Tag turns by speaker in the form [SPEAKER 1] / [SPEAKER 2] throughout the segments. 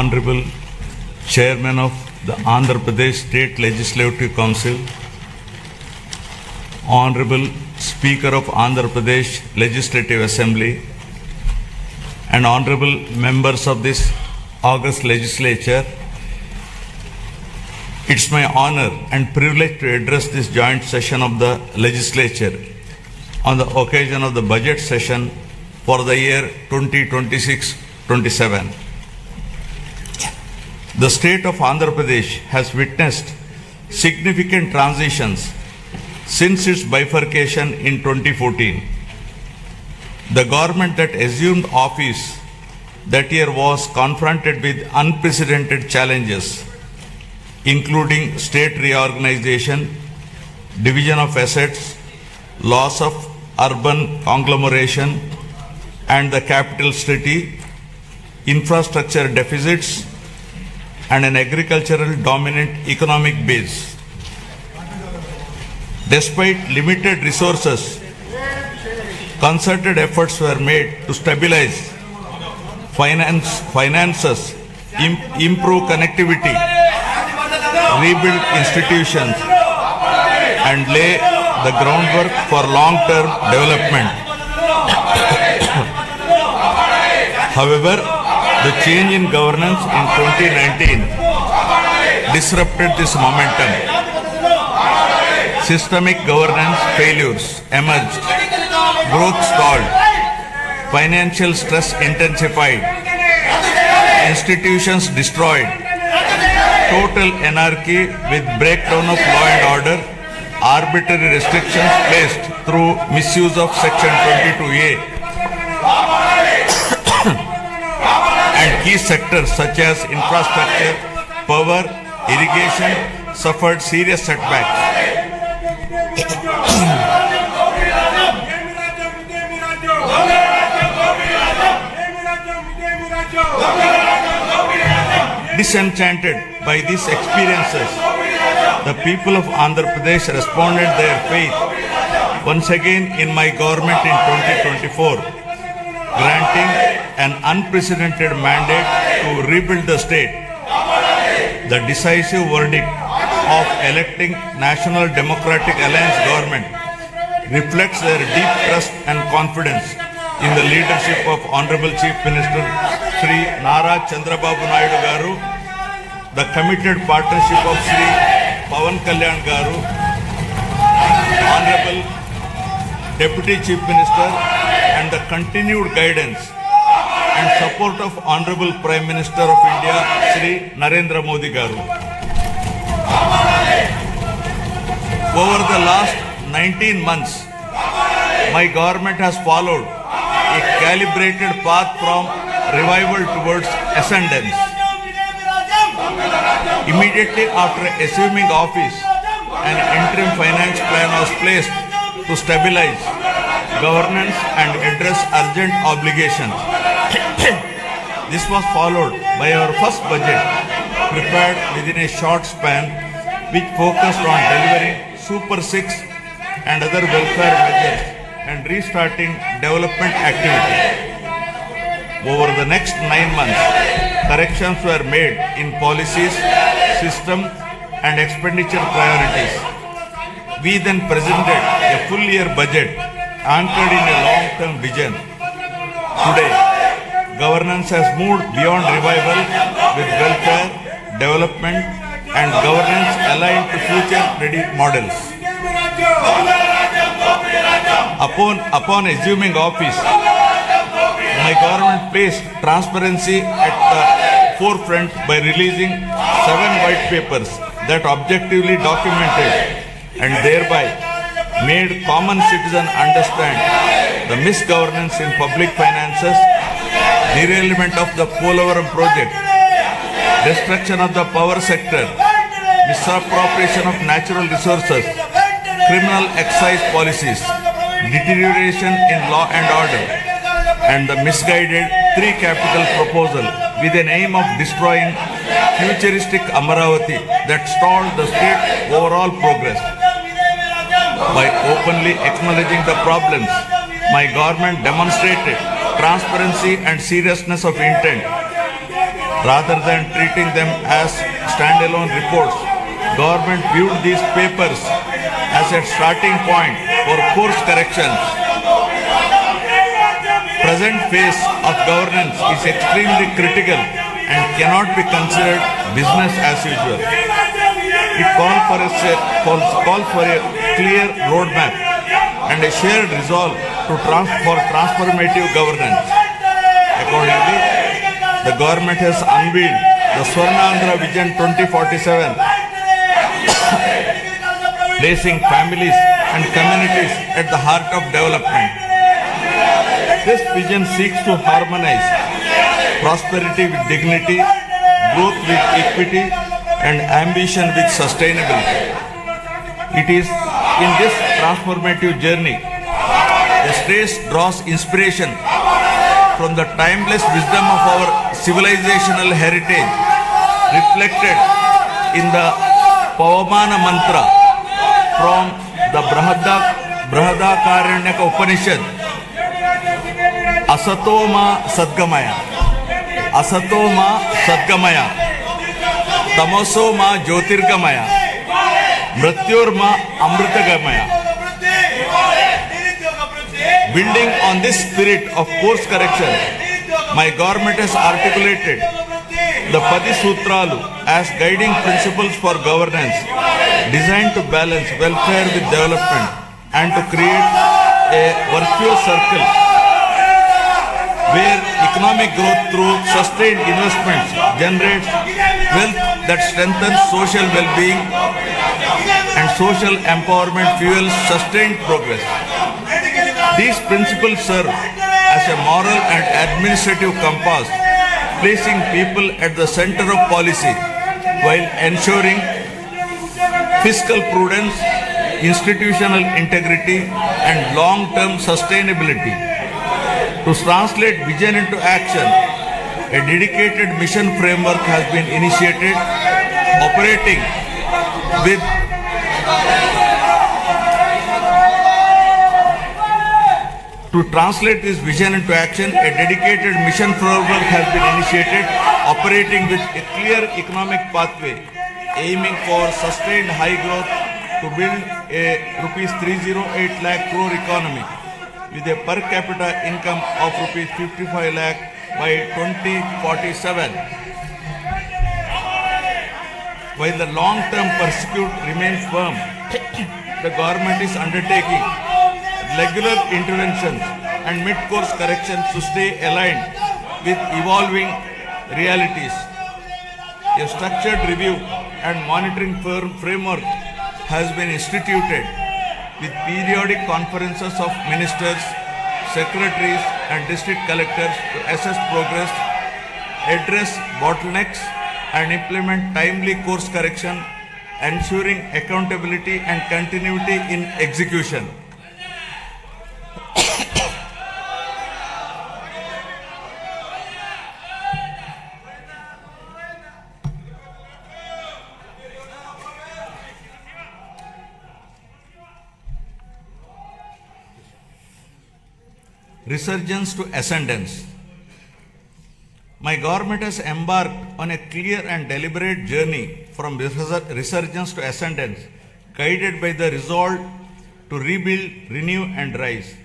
[SPEAKER 1] Honourable Chairman of the Andhra Pradesh State Legislative Council, Honourable Speaker of Andhra Pradesh Legislative Assembly, and Honourable members of this august legislature, it's my honor and privilege to address this joint session of the legislature on the occasion of the budget session for the year 2026-27. The state of Andhra Pradesh has witnessed significant transitions since its bifurcation in 2014. The government that assumed office that year was confronted with unprecedented challenges, including state reorganization, division of assets, loss of urban conglomeration and the capital city, infrastructure deficits, and an agricultural dominant economic base. Despite limited resources, concerted efforts were made to stabilize finances, improve connectivity, rebuild institutions, and lay the groundwork for long-term development. However, the change in governance in 2019 disrupted this momentum. Systemic governance failures emerged, growth stalled, financial stress intensified, institutions destroyed, total anarchy with breakdown of law and order, arbitrary restrictions placed through misuse of Section 22A, and key sectors such as infrastructure, power, irrigation suffered serious setbacks. Disenchanted by these experiences, the people of Andhra Pradesh responded their faith once again in my government in 2024, granting an unprecedented mandate to rebuild the state. The decisive verdict of electing National Democratic Alliance government reflects their deep trust and confidence in the leadership of Honourable Chief Minister Sri Nara Chandrababu Naidu Garu, the committed partnership of Sri Pawan Kalyan Garu, Honourable Deputy Chief Minister, and the continued guidance and support of Honourable Prime Minister of India Sri Narendra Modi Garu. Over the last 19 months, my government has followed a calibrated path from revival towards ascendance. Immediately after assuming office, an interim finance plan was placed to stabilize governance and address urgent obligations. This was followed by our first budget, prepared within a short span, which focused on delivering Super 6 and other welfare measures and restarting development activity. Over the next 9 months, corrections were made in policies, system, and expenditure priorities. We then presented a full year budget anchored in a long-term vision. Today, governance has moved beyond revival with welfare, development, and governance aligned to future-ready models. Upon assuming office, my government placed transparency at the forefront by releasing 7 white papers that objectively documented and thereby made common citizens understand the misgovernance in public finances, derailment of the Polavaram project, destruction of the power sector, misappropriation of natural resources, criminal excise policies, deterioration in law and order, and the misguided 3 capital proposal with an aim of destroying futuristic Amaravati that stalled the state's overall progress. By openly acknowledging the problems, my government demonstrated transparency and seriousness of intent. Rather than treating them as standalone reports, government viewed these papers as a starting point for course corrections. Present phase of governance is extremely critical and cannot be considered business as usual. It calls for a clear roadmap and a shared resolve for transformative governance. Accordingly, the government has unveiled the Swarnandhra Vision 2047, placing families and communities at the heart of development. This vision seeks to harmonize prosperity with dignity, growth with equity, and ambition with sustainability. It is in this transformative journey, the state draws inspiration from the timeless wisdom of our civilizational heritage, reflected in the Pavamana mantra from the Brahadakaranyaka Upanishad. Asatoma Sadgamaya, Asatoma Sadgamaya, Tamosoma Jyotirgamaya, Mrityorma Amritagamaya. Building on this spirit of course correction, my government has articulated the Padi Sutralu as guiding principles for governance, designed to balance welfare with development and to create a virtuous circle where economic growth through sustained investments generates wealth that strengthens social well-being and social empowerment fuels sustained progress. These principles serve as a moral and administrative compass, placing people at the center of policy while ensuring fiscal prudence, institutional integrity, and long-term sustainability. To translate vision into action, a dedicated mission framework has been initiated, operating with To translate this vision into action, a dedicated mission framework has been initiated, operating with a clear economic pathway, aiming for sustained high growth to build a rupees 308 lakh crore economy with a per capita income of rupees 55 lakh by 2047. While the long-term pursuit remains firm, the government is undertaking regular interventions and mid-course corrections to stay aligned with evolving realities. A structured review and monitoring framework has been instituted with periodic conferences of ministers, secretaries and district collectors to assess progress, address bottlenecks and implement timely course correction, ensuring accountability and continuity in execution. Resurgence to ascendance. My government has embarked on a clear and deliberate journey from resurgence to ascendance, guided by the resolve to rebuild, renew and rise.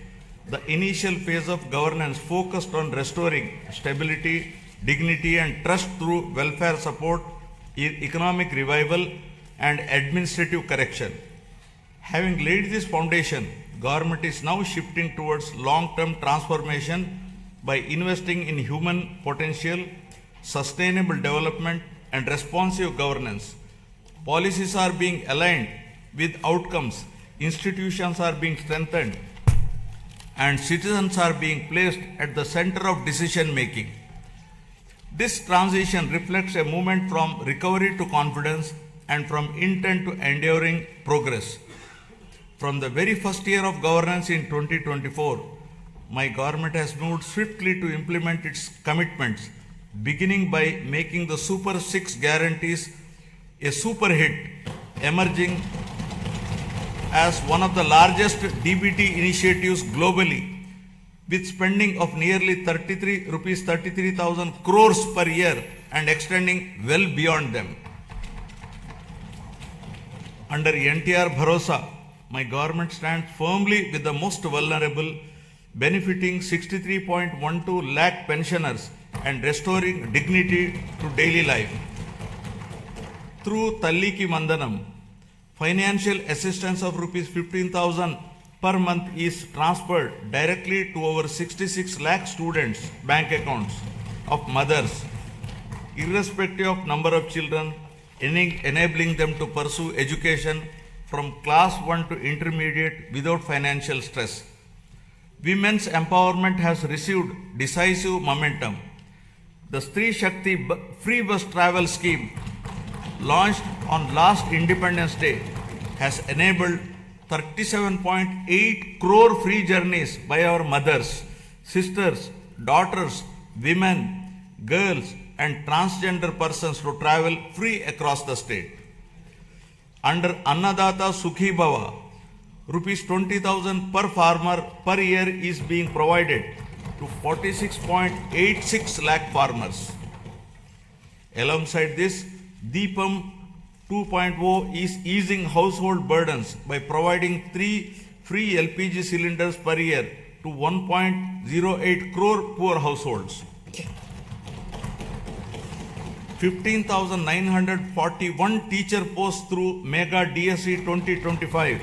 [SPEAKER 1] The initial phase of governance focused on restoring stability, dignity and trust through welfare support, economic revival and administrative correction. Having laid this foundation, government is now shifting towards long-term transformation by investing in human potential, sustainable development, and responsive governance. Policies are being aligned with outcomes, institutions are being strengthened, and citizens are being placed at the center of decision-making. This transition reflects a movement from recovery to confidence and from intent to enduring progress. From the very first year of governance in 2024, my government has moved swiftly to implement its commitments, beginning by making the Super 6 guarantees a super hit, emerging as one of the largest DBT initiatives globally, with spending of nearly 33,000 crores per year and extending well beyond them. Under NTR Bharosa, my government stands firmly with the most vulnerable, benefiting 63.12 lakh pensioners and restoring dignity to daily life. Through Talliki Mandanam, financial assistance of rupees 15,000 per month is transferred directly to over 66 lakh students' bank accounts of mothers, irrespective of number of children, enabling them to pursue education from class 1 to intermediate without financial stress. Women's empowerment has received decisive momentum. The Stree Shakti free bus travel scheme, launched on last Independence Day, has enabled 37.8 crore free journeys by our mothers, sisters, daughters, women, girls, and transgender persons to travel free across the state. Under Annadata Sukhi Bhava, rupees 20,000 per farmer per year is being provided to 46.86 lakh farmers. Alongside this, Deepam 2.0 is easing household burdens by providing 3 free LPG cylinders per year to 1.08 crore poor households. 15,941 teacher posts through Mega DSE 2025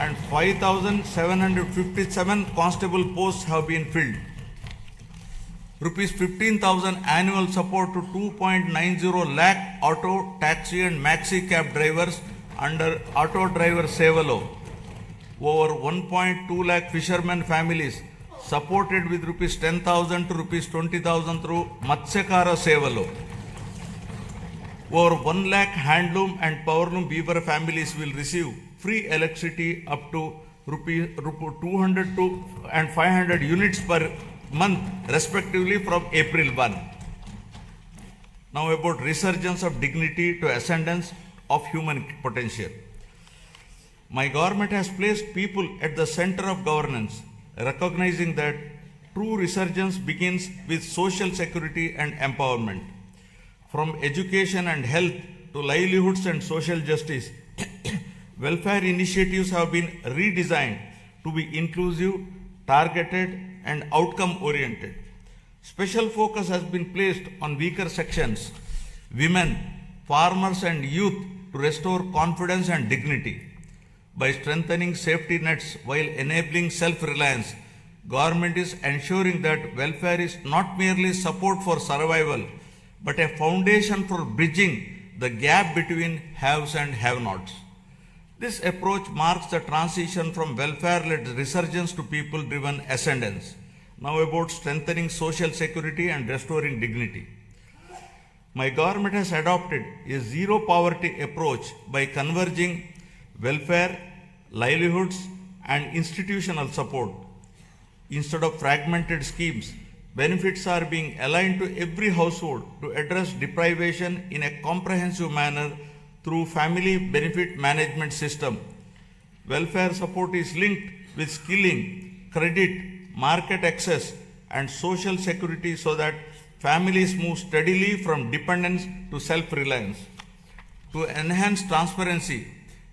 [SPEAKER 1] and 5,757 constable posts have been filled. Rupees 15,000 annual support to 2.90 lakh auto, taxi and maxi cab drivers under Auto Driver Sevalo. Over 1.2 lakh fishermen families supported with rupees 10,000 to rupees 20,000 through Matsyakara Sevalo. Over 1 lakh handloom and powerloom weaver families will receive free electricity up to rupees 200 to and 500 units per month respectively from April 1. Now about resurgence of dignity to ascendance of human potential. My government has placed people at the center of governance, recognizing that true resurgence begins with social security and empowerment. From education and health to livelihoods and social justice, welfare initiatives have been redesigned to be inclusive, targeted, and outcome-oriented. Special focus has been placed on weaker sections, women, farmers, and youth to restore confidence and dignity. By strengthening safety nets while enabling self-reliance, government is ensuring that welfare is not merely support for survival, but a foundation for bridging the gap between haves and have-nots. This approach marks the transition from welfare-led resurgence to people-driven ascendance. Now about strengthening social security and restoring dignity. My government has adopted a zero-poverty approach by converging welfare, livelihoods, and institutional support. Instead of fragmented schemes, benefits are being aligned to every household to address deprivation in a comprehensive manner through family benefit management system. Welfare support is linked with skilling, credit, market access, and social security so that families move steadily from dependence to self-reliance. To enhance transparency,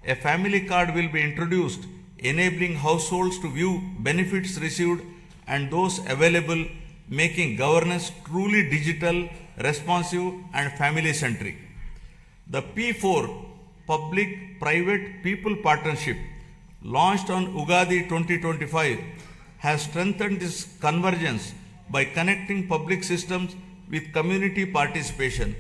[SPEAKER 1] a family card will be introduced, enabling households to view benefits received and those available, making governance truly digital, responsive, and family-centric. The P4 Public-Private People Partnership, launched on Ugadi 2025, has strengthened this convergence by connecting public systems with community participation.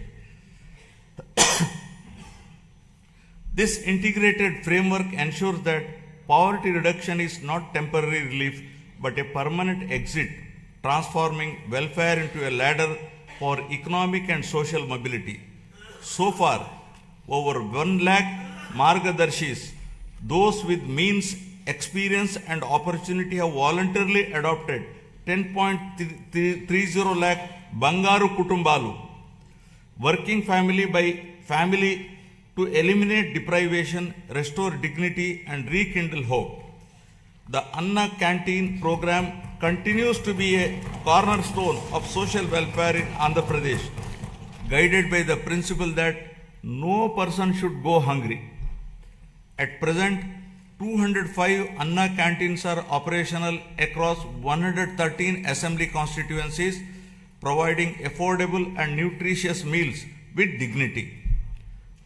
[SPEAKER 1] This integrated framework ensures that poverty reduction is not temporary relief but a permanent exit, transforming welfare into a ladder for economic and social mobility. So far, over 1 lakh Margadarshis, those with means, experience, and opportunity have voluntarily adopted 10.30 lakh Bangaru Kutumbalu, working family by family to eliminate deprivation, restore dignity, and rekindle hope. The Anna Canteen program continues to be a cornerstone of social welfare in Andhra Pradesh, guided by the principle that no person should go hungry. At present, 205 Anna canteens are operational across 113 assembly constituencies, providing affordable and nutritious meals with dignity.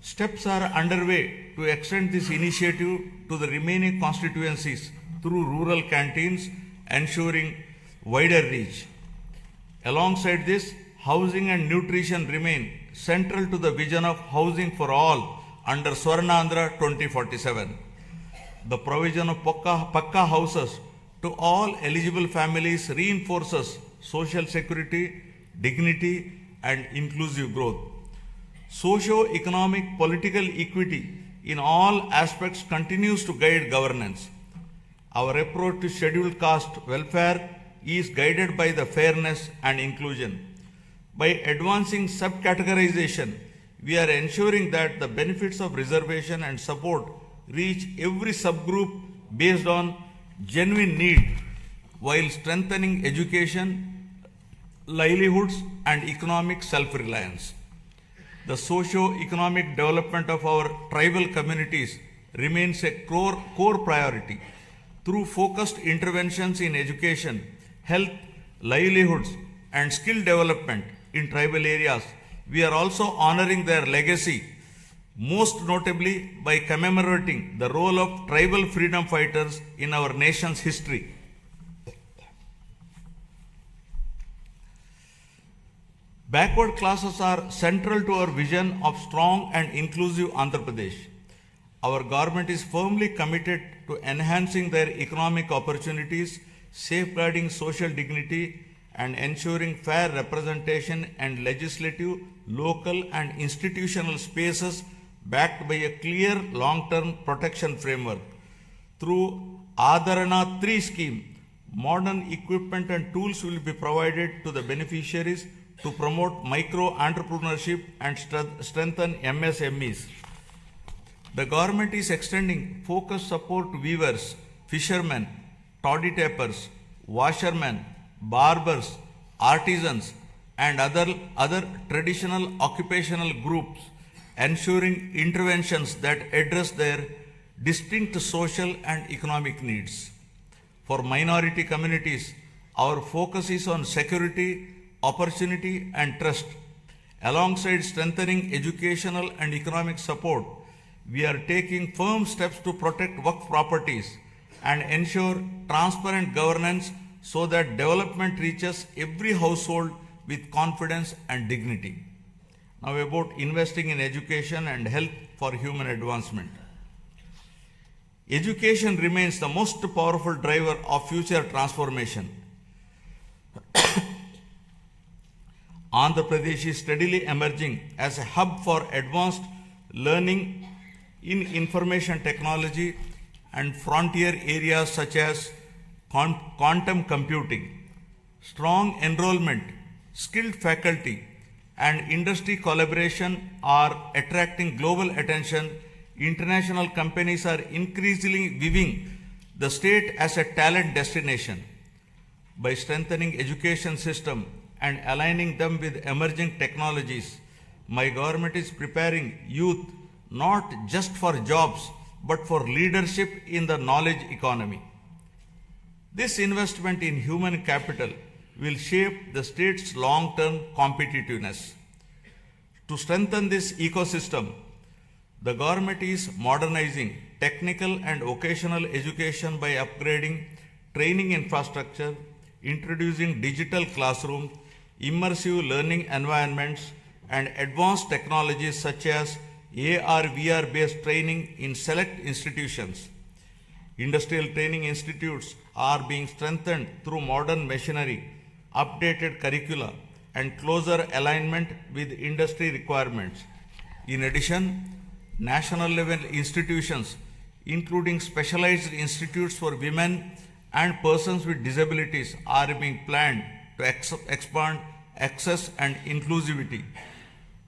[SPEAKER 1] Steps are underway to extend this initiative to the remaining constituencies through rural canteens, ensuring wider reach. Alongside this, housing and nutrition remain central to the vision of housing for all under Swarnandhra 2047. The provision of Pakka houses to all eligible families reinforces social security, dignity, and inclusive growth. Socio-economic political equity in all aspects continues to guide governance. Our approach to scheduled caste welfare is guided by the fairness and inclusion. By advancing subcategorization, we are ensuring that the benefits of reservation and support reach every subgroup based on genuine need, while strengthening education, livelihoods, and economic self-reliance. The socio-economic development of our tribal communities remains a core priority. Through focused interventions in education, health, livelihoods, and skill development in tribal areas, we are also honoring their legacy, most notably by commemorating the role of tribal freedom fighters in our nation's history. Backward classes are central to our vision of strong and inclusive Andhra Pradesh. Our government is firmly committed to enhancing their economic opportunities, safeguarding social dignity, and ensuring fair representation and legislative, local, and institutional spaces backed by a clear long-term protection framework. Through Adharana 3 scheme, modern equipment and tools will be provided to the beneficiaries to promote micro-entrepreneurship and strengthen MSMEs. The government is extending focused support to weavers, fishermen, toddy tappers, washermen, barbers, artisans, and other traditional occupational groups, ensuring interventions that address their distinct social and economic needs. For minority communities, our focus is on security, opportunity, and trust. Alongside strengthening educational and economic support, we are taking firm steps to protect Waqf properties and ensure transparent governance so that development reaches every household with confidence and dignity. Now about investing in education and health for human advancement. Education remains the most powerful driver of future transformation. Andhra Pradesh is steadily emerging as a hub for advanced learning in information technology and frontier areas such as quantum computing. Strong enrollment, skilled faculty, and industry collaboration are attracting global attention. International companies are increasingly viewing the state as a talent destination. By strengthening education system and aligning them with emerging technologies, my government is preparing youth not just for jobs, but for leadership in the knowledge economy. This investment in human capital will shape the state's long-term competitiveness. To strengthen this ecosystem, the government is modernizing technical and vocational education by upgrading training infrastructure, introducing digital classrooms, immersive learning environments, and advanced technologies such as AR/VR based training in select institutions. Industrial training institutes are being strengthened through modern machinery, updated curricula, and closer alignment with industry requirements. In addition, national level institutions, including specialized institutes for women and persons with disabilities, are being planned to expand access and inclusivity.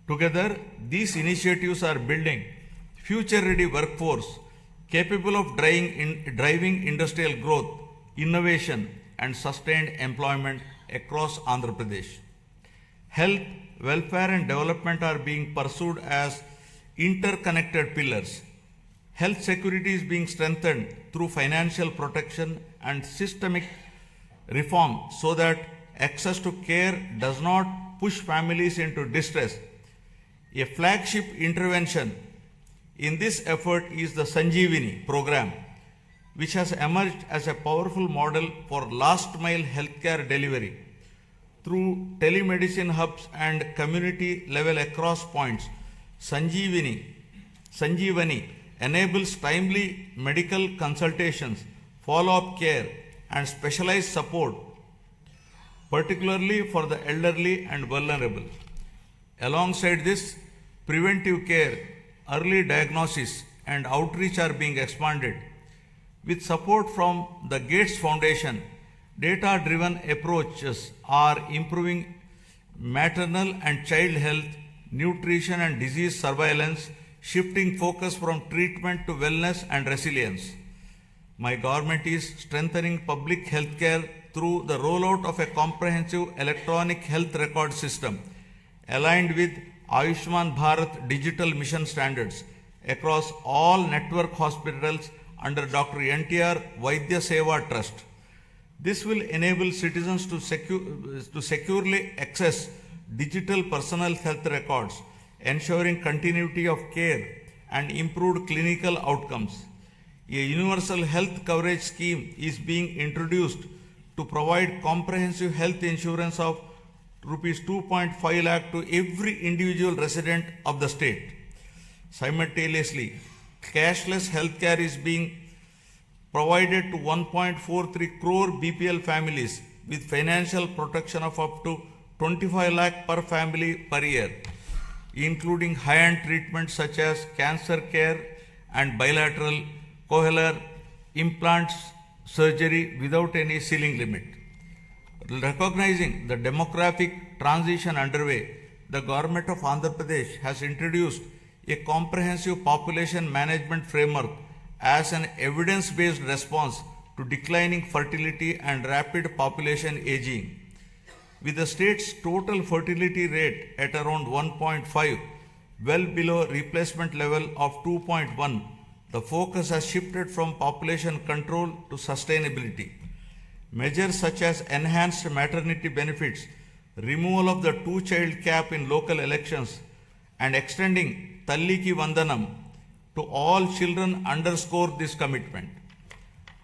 [SPEAKER 1] Together, these initiatives are building future-ready workforce capable of driving industrial growth, innovation, and sustained employment across Andhra Pradesh. Health welfare and development are being pursued as interconnected pillars. Health security is being strengthened through financial protection and systemic reform so that access to care does not push families into distress. A flagship intervention in this effort is the Sanjeevani program, which has emerged as a powerful model for last mile healthcare delivery. Through telemedicine hubs and community level across points, Sanjeevani enables timely medical consultations, follow-up care, and specialized support, particularly for the elderly and vulnerable. Alongside this, preventive care, early diagnosis, and outreach are being expanded. With support from the Gates Foundation, data-driven approaches are improving maternal and child health, nutrition and disease surveillance, shifting focus from treatment to wellness and resilience. My government is strengthening public health care through the rollout of a comprehensive electronic health record system aligned with Ayushman Bharat digital mission standards across all network hospitals under Dr. NTR Vaidya Seva Trust. This will enable citizens to securely access digital personal health records, ensuring continuity of care and improved clinical outcomes. A universal health coverage scheme is being introduced to provide comprehensive health insurance of rupees 2.5 lakh to every individual resident of the state. Simultaneously, cashless healthcare is being provided to 1.43 crore BPL families with financial protection of up to 25 lakh per family per year, including high-end treatments such as cancer care and bilateral cochlear implants surgery without any ceiling limit. Recognizing the demographic transition underway, the government of Andhra Pradesh has introduced a comprehensive population management framework as an evidence-based response to declining fertility and rapid population aging. With the state's total fertility rate at around 1.5, well below replacement level of 2.1, the focus has shifted from population control to sustainability. Measures such as enhanced maternity benefits, removal of the two-child cap in local elections, and extending Talliki Vandanam to all children underscore this commitment.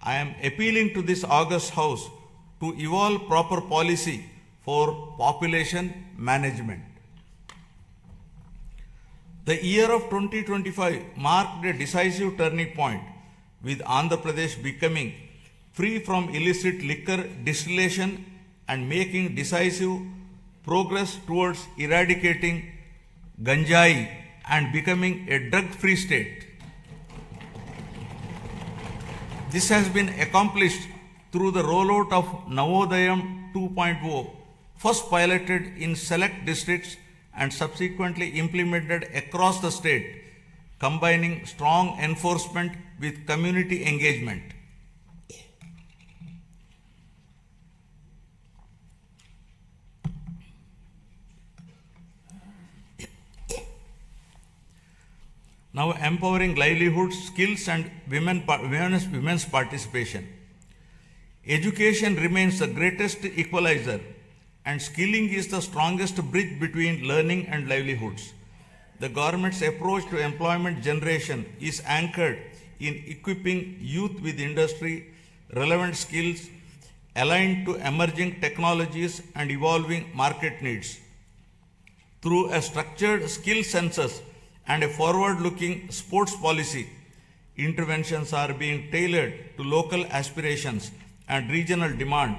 [SPEAKER 1] I am appealing to this august House to evolve proper policy for population management. The year of 2025 marked a decisive turning point, with Andhra Pradesh becoming free from illicit liquor distillation and making decisive progress towards eradicating ganjai and becoming a drug-free state. This has been accomplished through the rollout of Navodayam 2.0, first piloted in select districts and subsequently implemented across the state, combining strong enforcement with community engagement. Now empowering livelihoods, skills and women's participation. Education remains the greatest equalizer and skilling is the strongest bridge between learning and livelihoods. The government's approach to employment generation is anchored in equipping youth with industry-relevant skills aligned to emerging technologies and evolving market needs. Through a structured skill census and a forward-looking sports policy, interventions are being tailored to local aspirations and regional demand,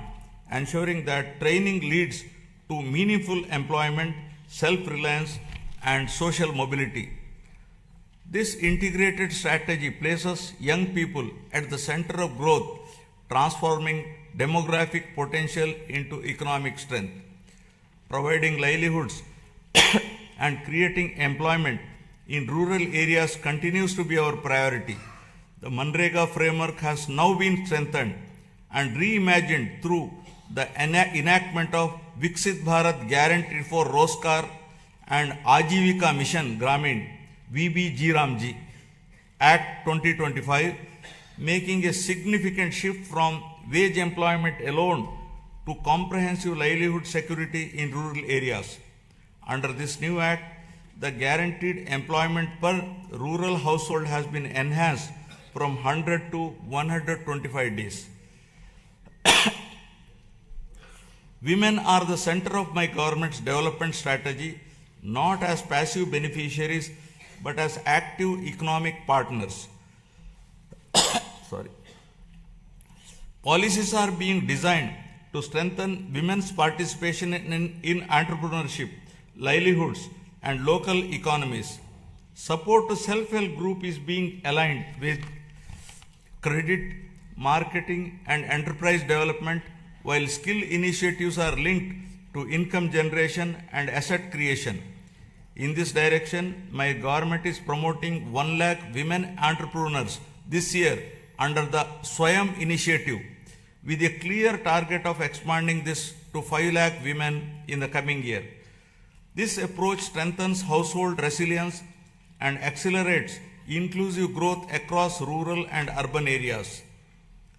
[SPEAKER 1] ensuring that training leads to meaningful employment, self-reliance, and social mobility. This integrated strategy places young people at the center of growth, transforming demographic potential into economic strength. Providing livelihoods and creating employment in rural areas continues to be our priority. The Manrega framework has now been strengthened and reimagined through the enactment of Viksit Bharat Guarantee for Roskar and Ajivika Mission Gramin VBG Ramji Act 2025, making a significant shift from wage employment alone to comprehensive livelihood security in rural areas. Under this new act, the guaranteed employment per rural household has been enhanced from 100 to 125 days. Women are the center of my government's development strategy, not as passive beneficiaries, but as active economic partners. Policies are being designed to strengthen women's participation in entrepreneurship, livelihoods, and local economies. Support to self-help group is being aligned with credit, marketing, and enterprise development, while skill initiatives are linked to income generation and asset creation. In this direction, my government is promoting 1 lakh women entrepreneurs this year under the Swayam initiative, with a clear target of expanding this to 5 lakh women in the coming year. This approach strengthens household resilience and accelerates inclusive growth across rural and urban areas.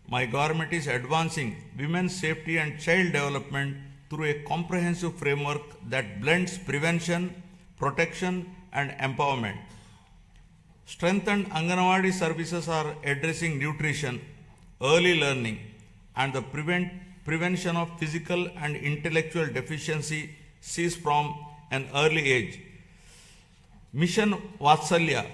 [SPEAKER 1] My government is advancing women's safety and child development through a comprehensive framework that blends prevention, protection, and empowerment. Strengthened Anganwadi services are addressing nutrition, early learning, and the prevention of physical and intellectual deficiencies from an early age. Mission Vatsalya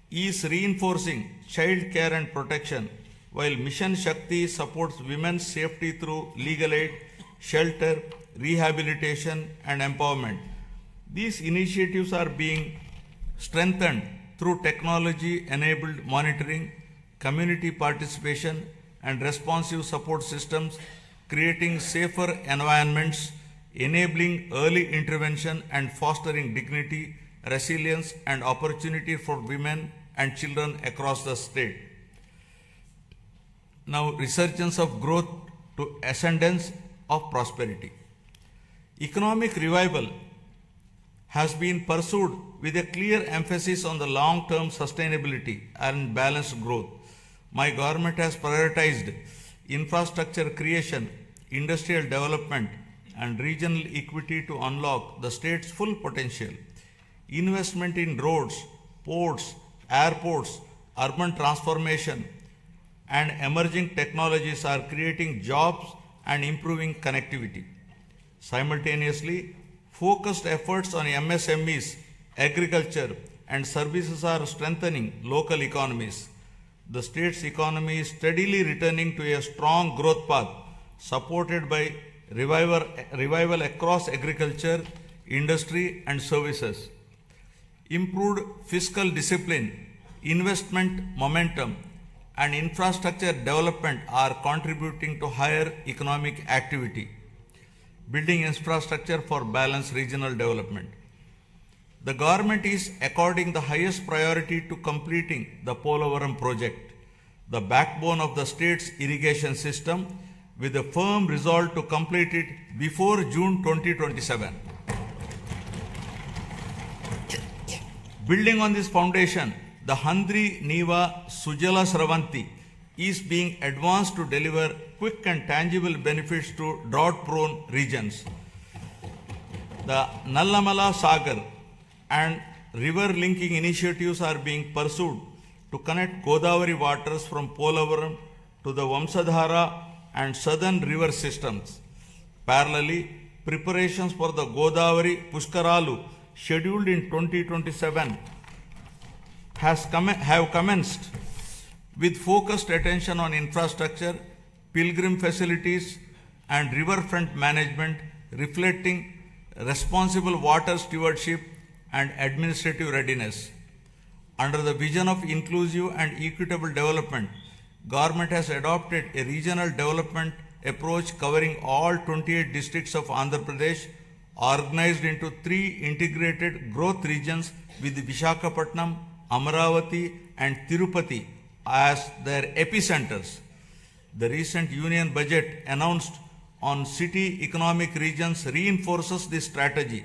[SPEAKER 1] is reinforcing child care and protection, while Mission Shakti supports women's safety through legal aid, shelter, rehabilitation, and empowerment. These initiatives are being strengthened through technology-enabled monitoring, community participation, and responsive support systems, creating safer environments, enabling early intervention, and fostering dignity, resilience, and opportunity for women and children across the state. Now, resurgence of growth to ascendance of prosperity. Economic revival has been pursued with a clear emphasis on the long-term sustainability and balanced growth. My government has prioritized infrastructure creation, industrial development, and regional equity to unlock the state's full potential. Investment in roads, ports, airports, urban transformation, and emerging technologies are creating jobs and improving connectivity. Simultaneously, focused efforts on MSMEs, agriculture, and services are strengthening local economies. The state's economy is steadily returning to a strong growth path, supported by revival across agriculture, industry, and services. Improved fiscal discipline, investment momentum, and infrastructure development are contributing to higher economic activity, building infrastructure for balanced regional development. The government is according the highest priority to completing the Polavaram project, the backbone of the state's irrigation system, with a firm resolve to complete it before June 2027. Building on this foundation, the Handri Neva Sujala Sravanti is being advanced to deliver quick and tangible benefits to drought-prone regions. The Nallamala Sagar and river linking initiatives are being pursued to connect Godavari waters from Polavaram to the Vamsadhara and southern river systems. Parallelly, preparations for the Godavari Pushkaralu scheduled in 2027 have commenced with focused attention on infrastructure, pilgrim facilities, and riverfront management, reflecting responsible water stewardship and administrative readiness. Under the vision of inclusive and equitable development, government has adopted a regional development approach covering all 28 districts of Andhra Pradesh, organized into 3 integrated growth regions with Visakhapatnam, Amaravati, and Tirupati as their epicenters. The recent union budget announced on city economic regions reinforces this strategy,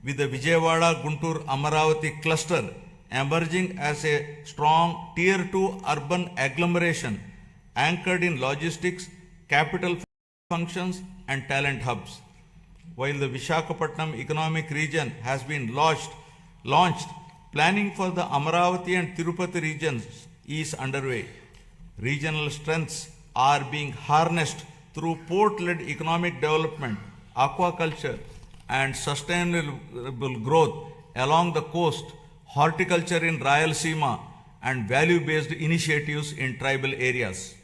[SPEAKER 1] with the Vijayawada-Guntur-Amaravati cluster emerging as a strong Tier 2 urban agglomeration anchored in logistics, capital functions and talent hubs. While the Visakhapatnam economic region has been launched, planning for the Amaravati and Tirupati regions is underway. Regional strengths are being harnessed through port-led economic development, aquaculture and sustainable growth along the coast, horticulture in Rayalaseema and value-based initiatives in tribal areas.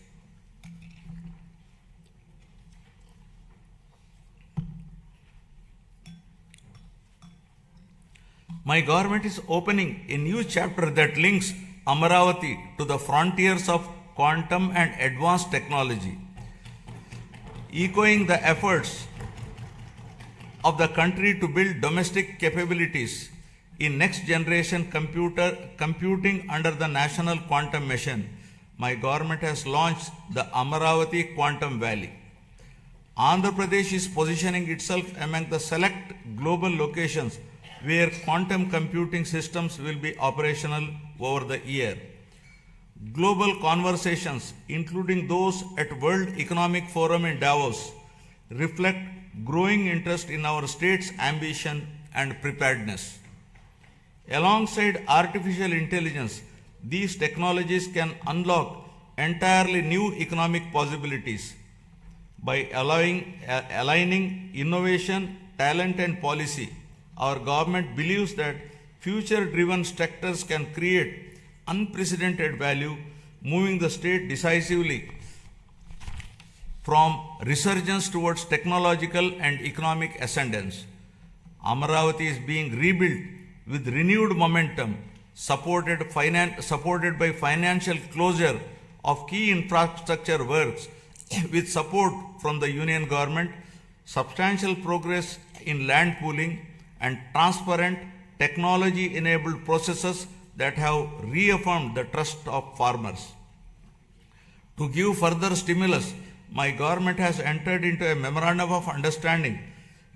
[SPEAKER 1] My government is opening a new chapter that links Amaravati to the frontiers of quantum and advanced technology. Echoing the efforts of the country to build domestic capabilities in next generation computing under the National Quantum Mission, my government has launched the Amaravati Quantum Valley. Andhra Pradesh is positioning itself among the select global locations where quantum computing systems will be operational over the year. Global conversations, including those at World Economic Forum in Davos, reflect growing interest in our state's ambition and preparedness. Alongside artificial intelligence, these technologies can unlock entirely new economic possibilities. By aligning innovation, talent and policy, our government believes that future-driven sectors can create unprecedented value, moving the state decisively from resurgence towards technological and economic ascendance. Amaravati is being rebuilt with renewed momentum, supported by financial closure of key infrastructure works with support from the Union government, substantial progress in land pooling, and transparent technology-enabled processes that have reaffirmed the trust of farmers. To give further stimulus, my government has entered into a memorandum of understanding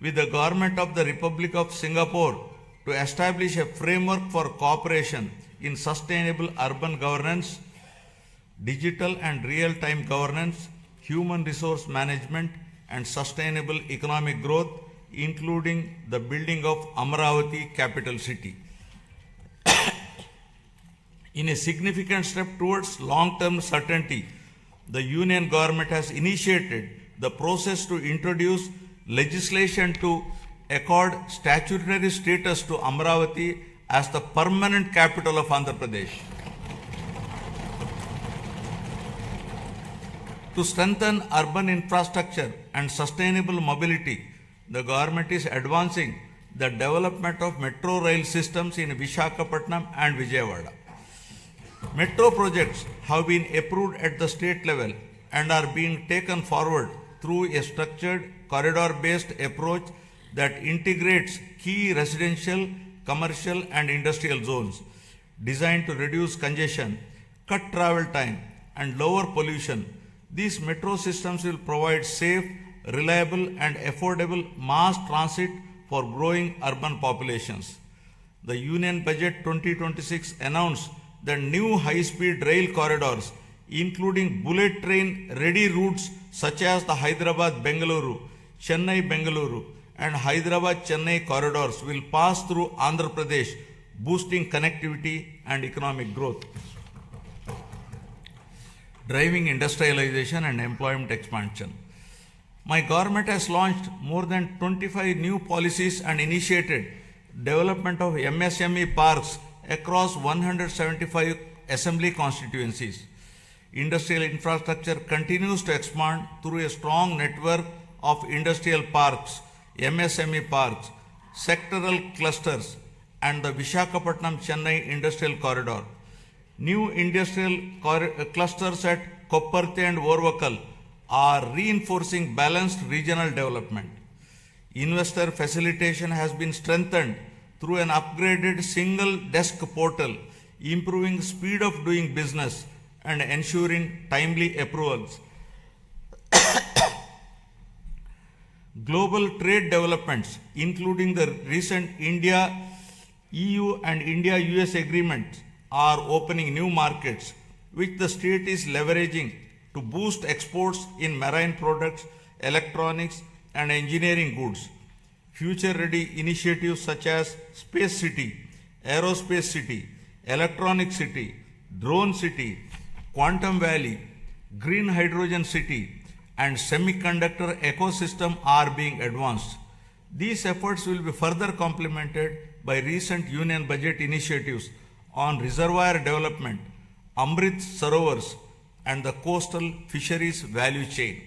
[SPEAKER 1] with the government of the Republic of Singapore to establish a framework for cooperation in sustainable urban governance, digital and real-time governance, human resource management, and sustainable economic growth, including the building of Amaravati capital city. In a significant step towards long-term certainty, the Union government has initiated the process to introduce legislation to accord statutory status to Amaravati as the permanent capital of Andhra Pradesh. To strengthen urban infrastructure and sustainable mobility, the government is advancing the development of metro rail systems in Visakhapatnam and Vijayawada. Metro projects have been approved at the state level and are being taken forward through a structured corridor-based approach that integrates key residential, commercial and industrial zones designed to reduce congestion, cut travel time and lower pollution. These metro systems will provide safe, reliable and affordable mass transit for growing urban populations. The Union Budget 2026 announced the new high-speed rail corridors, including bullet train-ready routes such as the Hyderabad-Bengaluru, Chennai-Bengaluru and Hyderabad-Chennai corridors will pass through Andhra Pradesh, boosting connectivity and economic growth, driving industrialization and employment expansion. My government has launched more than 25 new policies and initiated development of MSME parks across 175 assembly constituencies. Industrial infrastructure continues to expand through a strong network of industrial parks, MSME parks, sectoral clusters, and the Visakhapatnam-Chennai Industrial Corridor. New industrial clusters at Kopparthe and Orvakal are reinforcing balanced regional development. Investor facilitation has been strengthened through an upgraded single desk portal, improving speed of doing business and ensuring timely approvals. Global trade developments, including the recent India-EU and India-US agreements, are opening new markets, which the state is leveraging to boost exports in marine products, electronics, and engineering goods. Future-ready initiatives such as Space City, Aerospace City, Electronic City, Drone City, Quantum Valley, Green Hydrogen City, and semiconductor ecosystem are being advanced. These efforts will be further complemented by recent union budget initiatives on reservoir development, Amrit Sarovars, and the coastal fisheries value chain.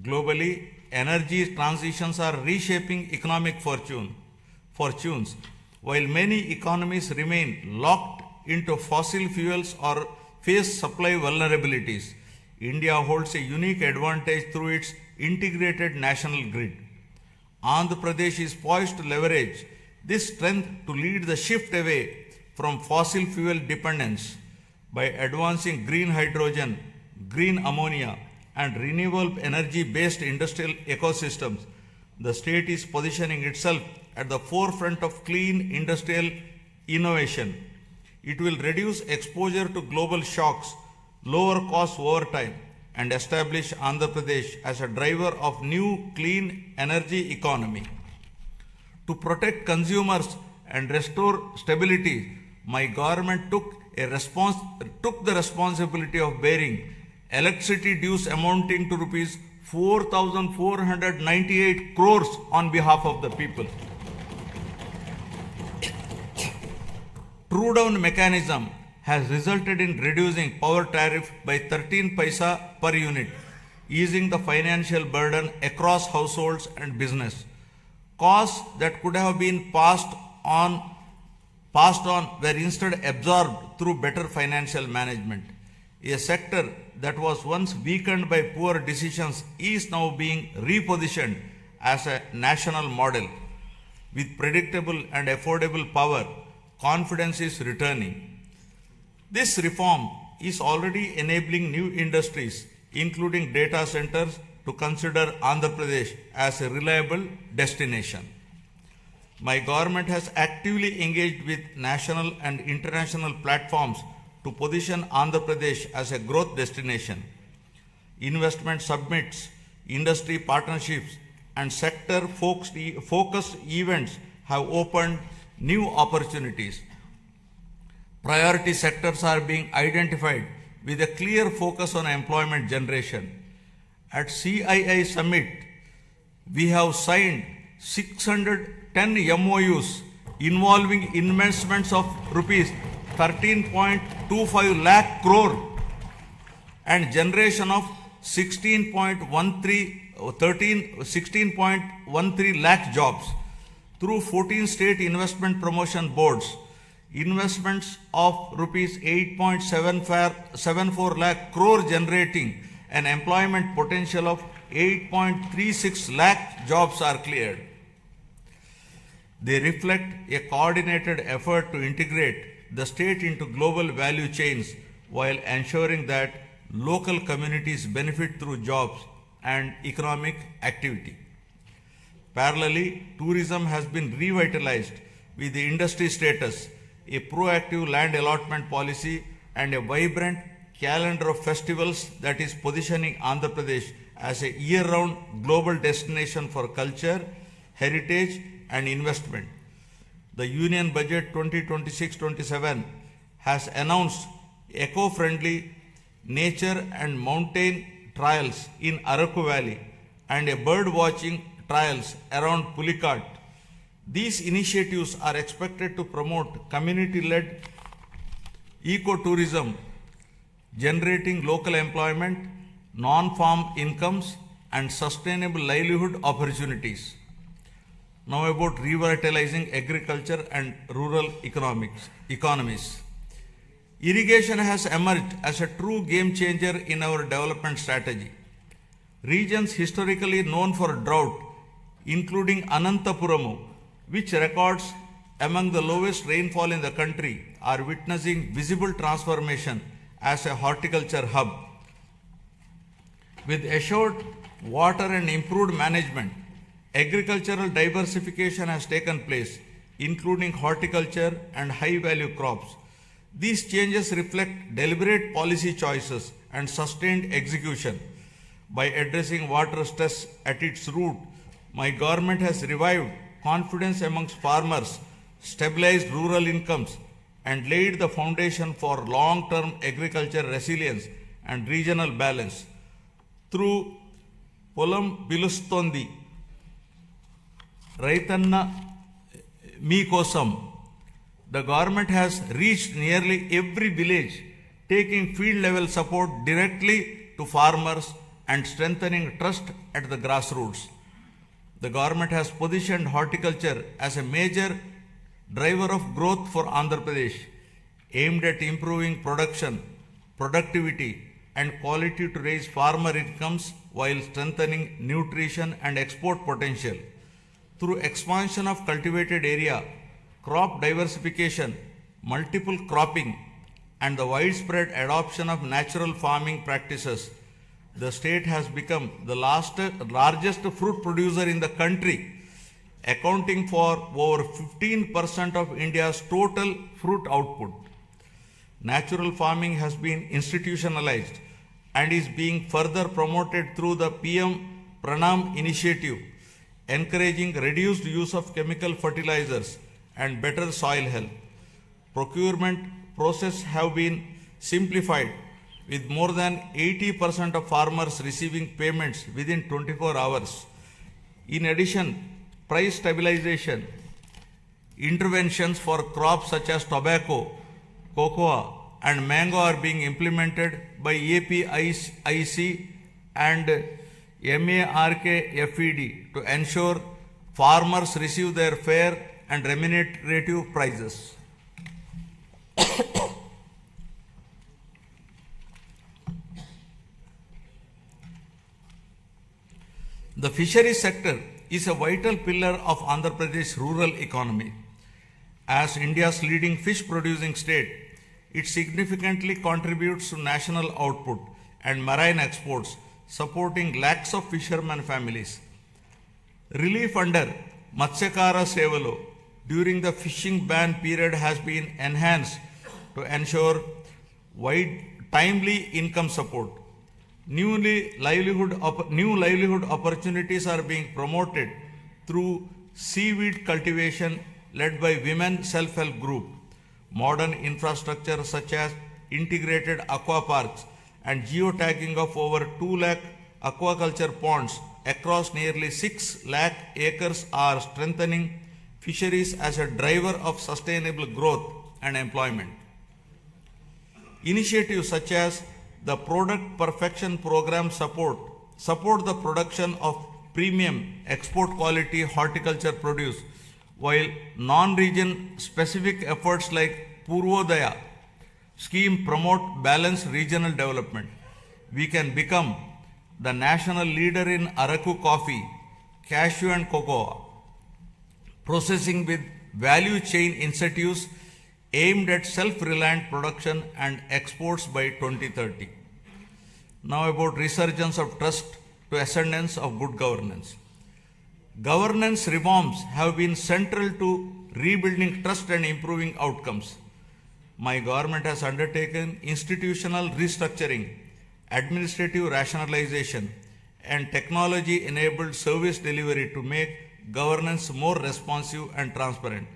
[SPEAKER 1] Globally, energy transitions are reshaping economic fortunes. While many economies remain locked into fossil fuels or face supply vulnerabilities, India holds a unique advantage through its integrated national grid. Andhra Pradesh is poised to leverage this strength to lead the shift away from fossil fuel dependence by advancing green hydrogen, green ammonia, and renewable energy-based industrial ecosystems. The state is positioning itself at the forefront of clean industrial innovation. It will reduce exposure to global shocks, lower costs over time, and establish Andhra Pradesh as a driver of new clean energy economy. To protect consumers and restore stability, my government took the responsibility of bearing electricity dues amounting to rupees 4,498 crores on behalf of the people. True down mechanism has resulted in reducing power tariff by 13 paisa per unit, easing the financial burden across households and business. Costs that could have been passed on were instead absorbed through better financial management. A sector that was once weakened by poor decisions is now being repositioned as a national model. With predictable and affordable power, confidence is returning. This reform is already enabling new industries, including data centers, to consider Andhra Pradesh as a reliable destination. My government has actively engaged with national and international platforms to position Andhra Pradesh as a growth destination. Investment summits, industry partnerships, and sector-focused events have opened new opportunities. Priority sectors are being identified with a clear focus on employment generation. At CII Summit, we have signed 610 MOUs involving investments of rupees 13.25 lakh crore and generation of 16.13 lakh jobs through 14 state investment promotion boards. Investments of rupees 8.74 lakh crore generating an employment potential of 8.36 lakh jobs are cleared. They reflect a coordinated effort to integrate the state into global value chains while ensuring that local communities benefit through jobs and economic activity. Parallelly, tourism has been revitalized with the industry status, a proactive land allotment policy, and a vibrant calendar of festivals that is positioning Andhra Pradesh as a year-round global destination for culture, heritage, and investment. The Union Budget 2026-27 has announced eco-friendly nature and mountain trails in Araku Valley and a bird watching trails around Pulikat. These initiatives are expected to promote community-led ecotourism, generating local employment, non-farm incomes, and sustainable livelihood opportunities. Now about revitalizing agriculture and rural economies. Irrigation has emerged as a true game changer in our development strategy. Regions historically known for drought, including Anantapuramu, which records among the lowest rainfall in the country, are witnessing visible transformation as a horticulture hub. With assured water and improved management, agricultural diversification has taken place, including horticulture and high-value crops. These changes reflect deliberate policy choices and sustained execution. By addressing water stress at its root, my government has revived confidence amongst farmers, stabilized rural incomes, and laid the foundation for long-term agriculture resilience and regional balance. Through Polam Pilustondi, Raitanna Meekosam, the government has reached nearly every village, taking field-level support directly to farmers and strengthening trust at the grassroots. The government has positioned horticulture as a major driver of growth for Andhra Pradesh, aimed at improving production, productivity, and quality to raise farmer incomes while strengthening nutrition and export potential. Through expansion of cultivated area, crop diversification, multiple cropping, and the widespread adoption of natural farming practices, the state has become the largest fruit producer in the country, accounting for over 15% of India's total fruit output. Natural farming has been institutionalized and is being further promoted through the PM Pranam initiative, encouraging reduced use of chemical fertilizers and better soil health. Procurement processes have been simplified, with more than 80% of farmers receiving payments within 24 hours. In addition, price stabilization interventions for crops such as tobacco, cocoa, and mango are being implemented by APIC and MARKFED to ensure farmers receive their fair and remunerative prices. The fisheries sector is a vital pillar of Andhra Pradesh rural economy. As India's leading fish producing state, it significantly contributes to national output and marine exports, supporting lakhs of fishermen families. Relief under Matsyakara Sevalo during the fishing ban period has been enhanced to ensure timely income support. New livelihood opportunities are being promoted through seaweed cultivation led by women self-help group. Modern infrastructure such as integrated aqua parks and geotagging of over 2 lakh aquaculture ponds across nearly 6 lakh acres are strengthening fisheries as a driver of sustainable growth and employment. Initiatives such as the Product Perfection Program support the production of premium export quality horticulture produce, while non-region specific efforts like Purvodaya scheme promote balanced regional development. We can become the national leader in Araku coffee, cashew and cocoa processing with value chain incentives aimed at self-reliant production and exports by 2030. Now about resurgence of trust to ascendance of good governance. Governance reforms have been central to rebuilding trust and improving outcomes. My government has undertaken institutional restructuring, administrative rationalization, and technology-enabled service delivery to make governance more responsive and transparent.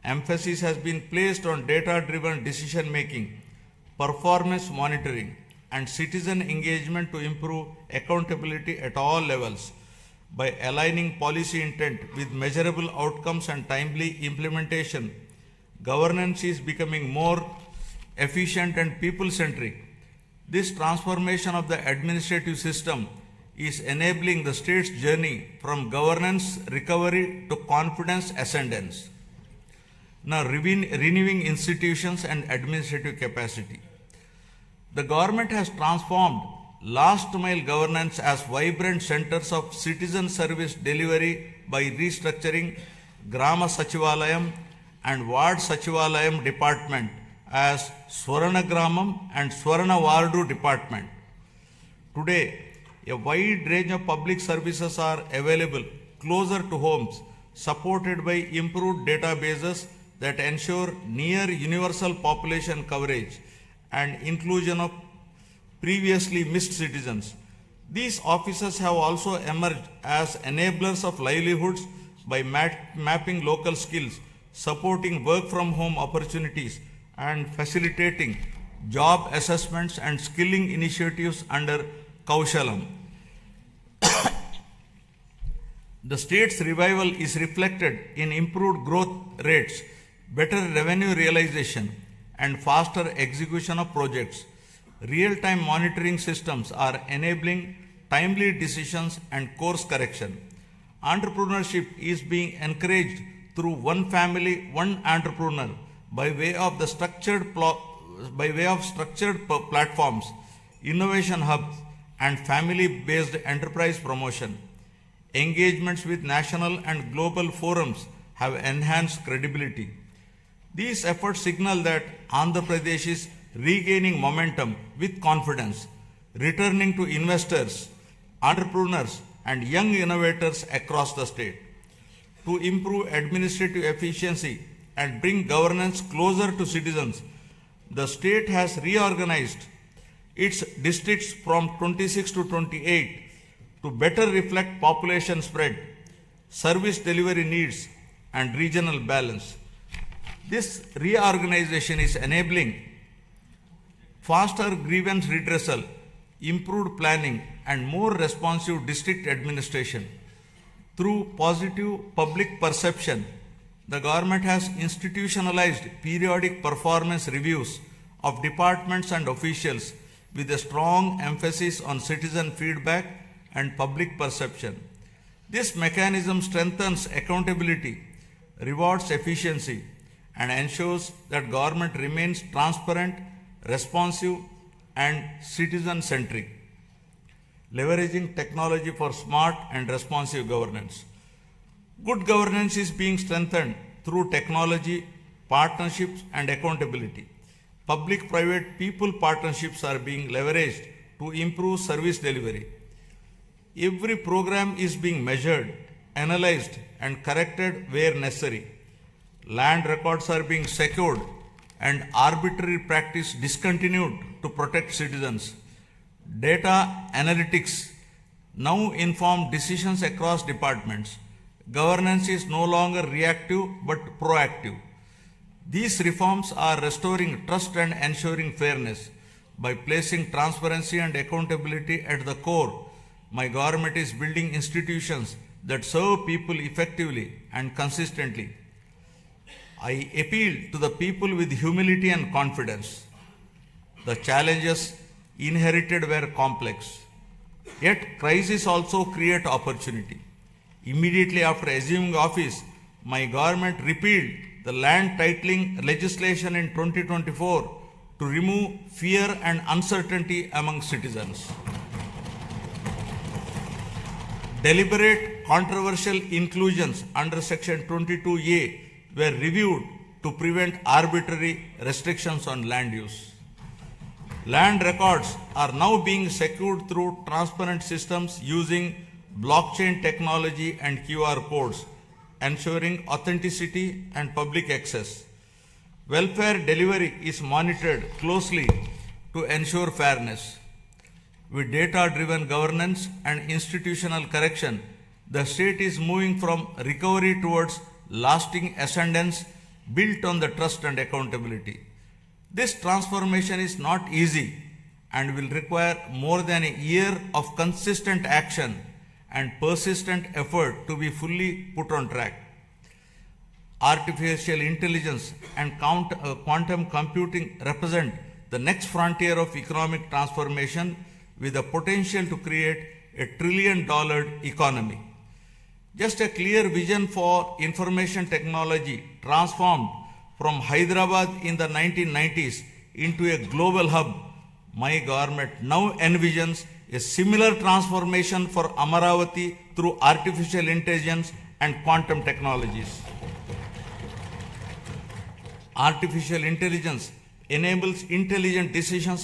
[SPEAKER 1] Emphasis has been placed on data-driven decision-making, performance monitoring, and citizen engagement to improve accountability at all levels. By aligning policy intent with measurable outcomes and timely implementation, governance is becoming more efficient and people-centric. This transformation of the administrative system is enabling the state's journey from governance recovery to confidence ascendance. Now, renewing institutions and administrative capacity. The government has transformed last mile governance as vibrant centers of citizen service delivery by restructuring Grama Sachivalayam and Ward Sachivalayam department as Swarana Gramam and Swarana Wardu department. Today, A wide range of public services are available closer to homes, supported by improved databases that ensure near universal population coverage and inclusion of previously missed citizens. These offices have also emerged as enablers of livelihoods by mapping local skills, supporting work from home opportunities, and facilitating job assessments and skilling initiatives under Kaushalam. The state's revival is reflected in improved growth rates, better revenue realization, and faster execution of projects. Real-time monitoring systems are enabling timely decisions and course correction. Entrepreneurship is being encouraged through one family, one entrepreneur by way of structured platforms, innovation hubs, and family-based enterprise promotion. Engagements with national and global forums have enhanced credibility. These efforts signal that Andhra Pradesh is regaining momentum with confidence, returning to investors, entrepreneurs, and young innovators across the state. To improve administrative efficiency and bring governance closer to citizens, the state has reorganized its districts from 26 to 28 to better reflect population spread, service delivery needs, and regional balance. This reorganization is enabling faster grievance redressal, improved planning, and more responsive district administration. Through positive public perception, the government has institutionalized periodic performance reviews of departments and officials with a strong emphasis on citizen feedback and public perception. This mechanism strengthens accountability, rewards efficiency, and ensures that government remains transparent, responsive, and citizen-centric, leveraging technology for smart and responsive governance. Good governance is being strengthened through technology, partnerships, and accountability. Public-private people partnerships are being leveraged to improve service delivery. Every program is being measured, analyzed, and corrected where necessary. Land records are being secured and arbitrary practice discontinued to protect citizens. Data analytics now inform decisions across departments. Governance is no longer reactive but proactive. These reforms are restoring trust and ensuring fairness. By placing transparency and accountability at the core, my government is building institutions that serve people effectively and consistently. I appeal to the people with humility and confidence. The challenges inherited were complex, yet crises also create opportunity. Immediately after assuming office, my government repealed the land titling legislation in 2024 to remove fear and uncertainty among citizens. Deliberate controversial inclusions under Section 22A were reviewed to prevent arbitrary restrictions on land use. Land records are now being secured through transparent systems using blockchain technology and QR codes, ensuring authenticity and public access. Welfare delivery is monitored closely to ensure fairness. With data-driven governance and institutional correction, the state is moving from recovery towards lasting ascendance built on the trust and accountability. This transformation is not easy and will require more than a year of consistent action and persistent effort to be fully put on track. Artificial intelligence and quantum computing represent the next frontier of economic transformation with the potential to create a $1 trillion economy. Just a clear vision for information technology transformed from Hyderabad in the 1990s into a global hub, my government now envisions a similar transformation for Amaravati through artificial intelligence and quantum technologies. Artificial intelligence enables intelligent decision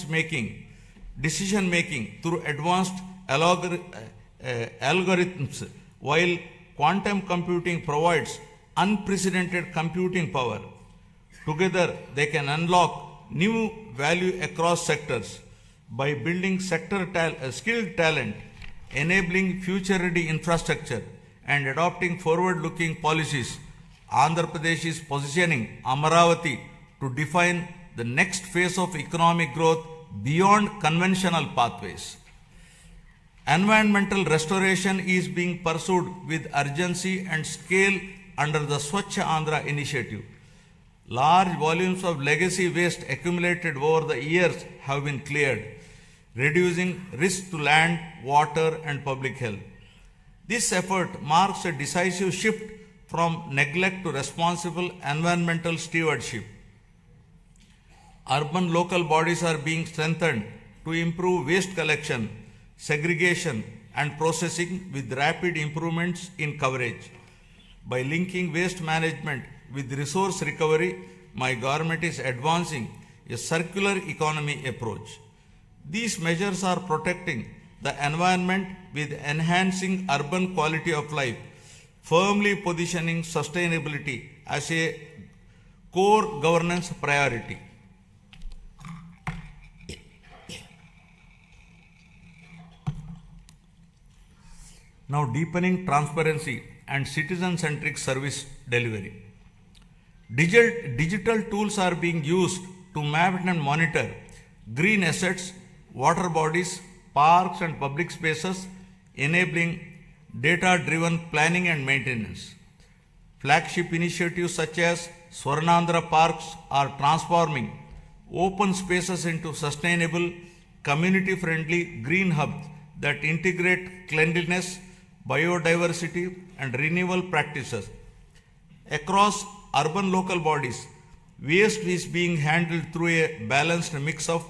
[SPEAKER 1] making through advanced algorithms, while quantum computing provides unprecedented computing power. Together, they can unlock new value across sectors by building skilled talent, enabling future-ready infrastructure, and adopting forward-looking policies. Andhra Pradesh is positioning Amaravati to define the next phase of economic growth beyond conventional pathways. Environmental restoration is being pursued with urgency and scale under the Swachh Andhra initiative. Large volumes of legacy waste accumulated over the years have been cleared, reducing risk to land, water, and public health. This effort marks a decisive shift from neglect to responsible environmental stewardship. Urban local bodies are being strengthened to improve waste collection, segregation, and processing with rapid improvements in coverage. By linking waste management with resource recovery, my government is advancing a circular economy approach. These measures are protecting the environment with enhancing urban quality of life, firmly positioning sustainability as a core governance priority. Now, deepening transparency and citizen-centric service delivery. Digital tools are being used to map and monitor green assets, water bodies, parks and public spaces, enabling data-driven planning and maintenance. Flagship initiatives such as Swarnandhra Parks are transforming open spaces into sustainable, community-friendly green hubs that integrate cleanliness, biodiversity, and renewable practices. Across urban local bodies, waste is being handled through a balanced mix of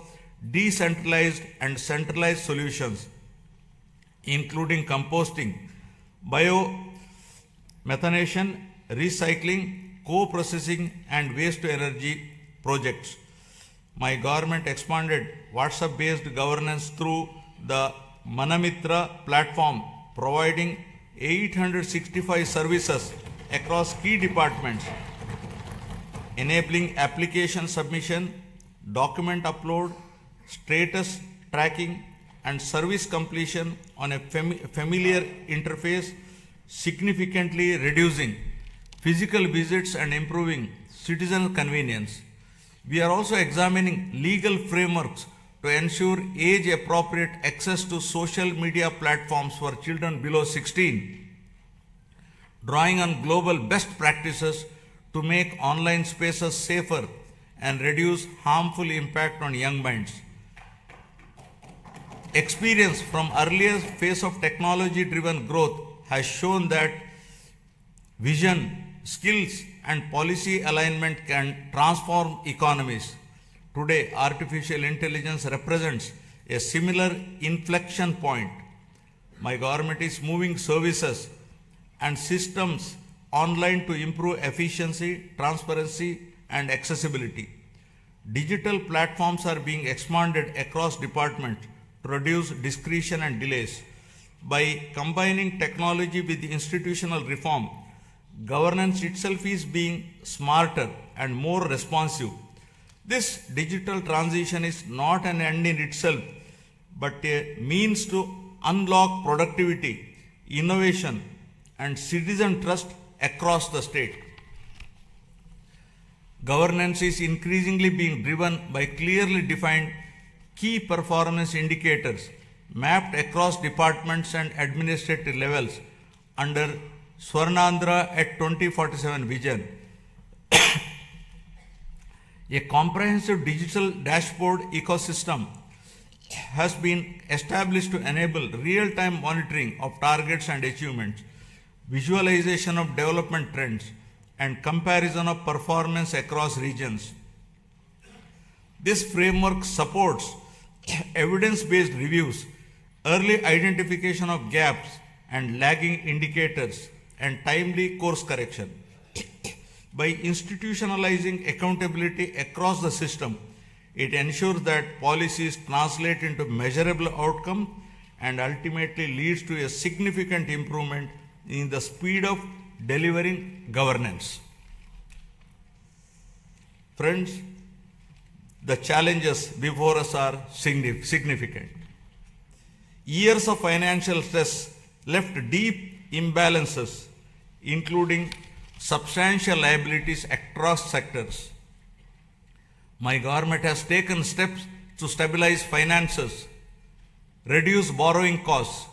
[SPEAKER 1] decentralized and centralized solutions, including composting, biomethanation, recycling, co-processing, and waste-to-energy projects. My government expanded WhatsApp-based governance through the Manamitra platform, providing 865 services across key departments, enabling application submission, document upload, status tracking, and service completion on a familiar interface, significantly reducing physical visits and improving citizen convenience. We are also examining legal frameworks to ensure age-appropriate access to social media platforms for children below 16, drawing on global best practices to make online spaces safer and reduce harmful impact on young minds. Experience from earlier phase of technology-driven growth has shown that vision, skills, and policy alignment can transform economies. Today, artificial intelligence represents a similar inflection point. My government is moving services and systems online to improve efficiency, transparency, and accessibility. Digital platforms are being expanded across departments to reduce discretion and delays. By combining technology with institutional reform, governance itself is being smarter and more responsive. This digital transition is not an end in itself, but a means to unlock productivity, innovation, and citizen trust across the state. Governance is increasingly being driven by clearly defined key performance indicators mapped across departments and administrative levels under Swarnandhra at 2047 vision. A comprehensive digital dashboard ecosystem has been established to enable real-time monitoring of targets and achievements, visualization of development trends, and comparison of performance across regions. This framework supports evidence-based reviews, early identification of gaps and lagging indicators, and timely course correction. By institutionalizing accountability across the system, it ensures that policies translate into measurable outcome and ultimately leads to a significant improvement in the speed of delivering governance. Friends, the challenges before us are significant. Years of financial stress left deep imbalances, including substantial liabilities across sectors. My government has taken steps to stabilize finances, reduce borrowing costs,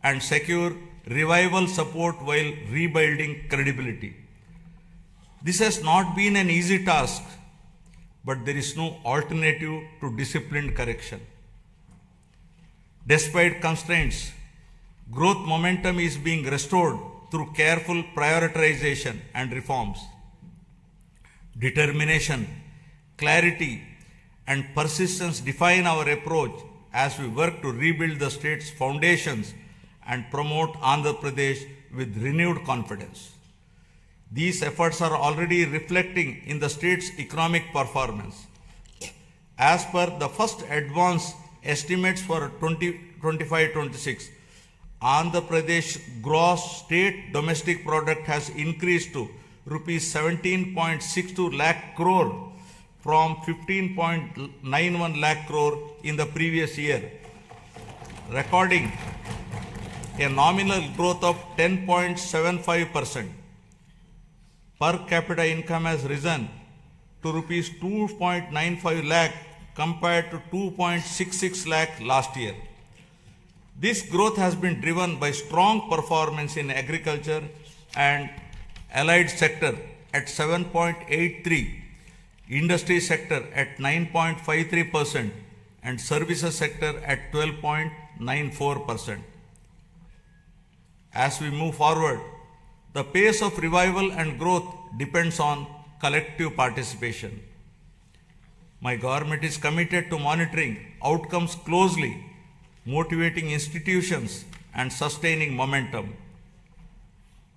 [SPEAKER 1] and secure revival support while rebuilding credibility. This has not been an easy task, but there is no alternative to disciplined correction. Despite constraints, growth momentum is being restored through careful prioritization and reforms. Determination, clarity, and persistence define our approach as we work to rebuild the state's foundations and promote Andhra Pradesh with renewed confidence. These efforts are already reflecting in the state's economic performance. As per the first advance estimates for 2025-26, Andhra Pradesh gross state domestic product has increased to rupees 17.62 lakh crore from 15.91 lakh crore in the previous year, recording a nominal growth of 10.75%. Per capita income has risen to rupees 2.95 lakh compared to 2.66 lakh last year. This growth has been driven by strong performance in agriculture and allied sector at 7.83%, industry sector at 9.53%, and services sector at 12.94%. As we move forward, the pace of revival and growth depends on collective participation. My government is committed to monitoring outcomes closely, motivating institutions, and sustaining momentum.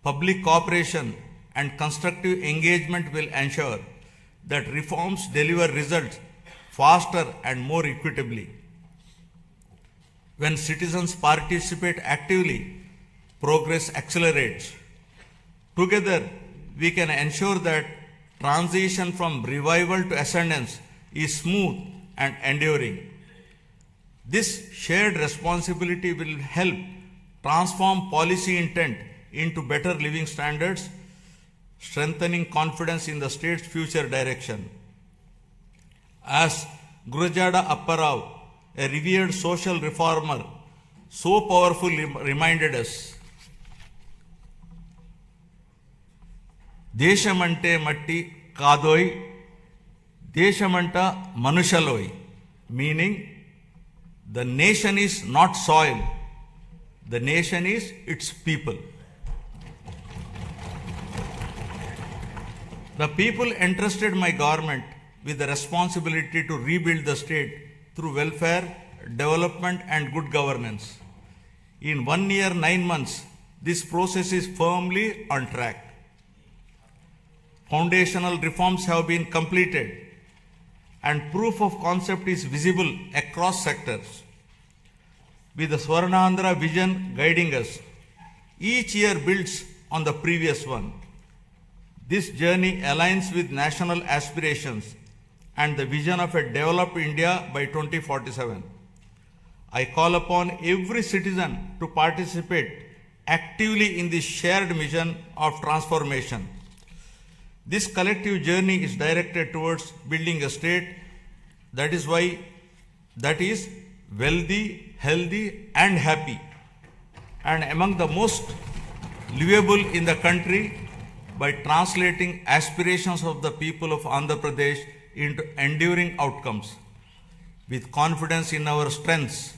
[SPEAKER 1] Public cooperation and constructive engagement will ensure that reforms deliver results faster and more equitably. When citizens participate actively, progress accelerates. Together, we can ensure that transition from revival to ascendance is smooth and enduring. This shared responsibility will help transform policy intent into better living standards, strengthening confidence in the state's future direction. As Gurujada Apparao, a revered social reformer, so powerfully reminded us, దేశమంటే మట్టి కాదోయ్ దేశమంట మనుషలోయ్, meaning the nation is not soil, the nation is its people. The people entrusted my government with the responsibility to rebuild the state through welfare, development, and good governance. In 1 year, 9 months, this process is firmly on track. Foundational reforms have been completed and proof of concept is visible across sectors. With the Swarnandhra vision guiding us, each year builds on the previous one. This journey aligns with national aspirations and the vision of a developed India by 2047. I call upon every citizen to participate actively in this shared mission of transformation. This collective journey is directed towards building a state that is wealthy, healthy, and happy, and among the most livable in the country by translating aspirations of the people of Andhra Pradesh into enduring outcomes. With confidence in our strengths,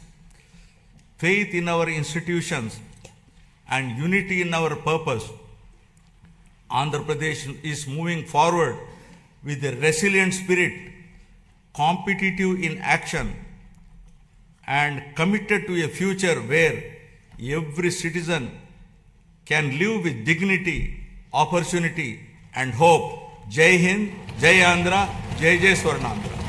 [SPEAKER 1] faith in our institutions, and unity in our purpose, Andhra Pradesh is moving forward with a resilient spirit, competitive in action, and committed to a future where every citizen can live with dignity, opportunity, and hope. Jai Hind, Jai Andhra, Jai Jai Swarnandhra.